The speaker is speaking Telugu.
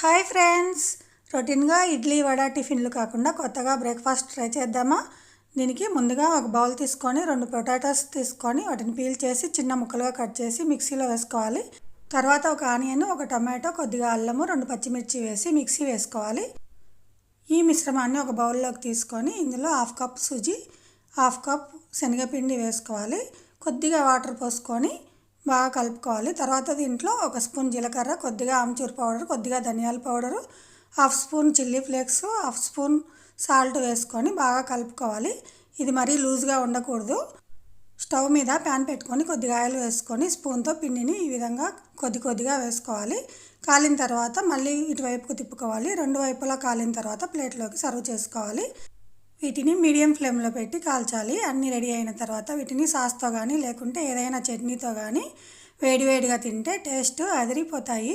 హాయ్ ఫ్రెండ్స్, రొటీన్గా ఇడ్లీ వడ టిఫిన్లు కాకుండా కొత్తగా బ్రేక్ఫాస్ట్ ట్రై చేద్దామా? దీనికి ముందుగా ఒక బౌల్ తీసుకొని 2 పొటాటోస్ తీసుకొని వాటిని పీల్ చేసి చిన్న ముక్కలుగా కట్ చేసి మిక్సీలో వేసుకోవాలి. తర్వాత ఒక ఆనియన్, ఒక టమాటో, కొద్దిగా అల్లము, 2 పచ్చిమిర్చి వేసి మిక్సీ వేసుకోవాలి. ఈ మిశ్రమాన్ని ఒక బౌల్లోకి తీసుకొని ఇందులో 1/2 కప్ సుజీ, 1/2 కప్ శనగపిండి వేసుకోవాలి. కొద్దిగా వాటర్ పోసుకొని బాగా కలుపుకోవాలి. తర్వాత దీంట్లో 1 స్పూన్ జీలకర్ర, కొద్దిగా ఆమ్చూర్ పౌడర్, కొద్దిగా ధనియాల powder, 1/2 spoon chilli flakes, 1/2 spoon salt వేసుకొని బాగా కలుపుకోవాలి. ఇది మరీ లూజ్గా ఉండకూడదు. స్టవ్ మీద ప్యాన్ పెట్టుకొని కొద్దిగా ఆయిల్ వేసుకొని స్పూన్తో పిండిని ఈ విధంగా కొద్దిగా వేసుకోవాలి. కాలిన తర్వాత మళ్ళీ ఇటువైపుకు తిప్పుకోవాలి. 2 వైపులా కాలిన తర్వాత ప్లేట్లోకి సర్వ్ చేసుకోవాలి. వీటిని మీడియం ఫ్లేమ్లో పెట్టి కాల్చాలి. అన్నీ రెడీ అయిన తర్వాత వీటిని సాస్తో కానీ లేకుంటే ఏదైనా చట్నీతో కానీ వేడివేడిగా తింటే టేస్ట్ అదిరిపోతాయి.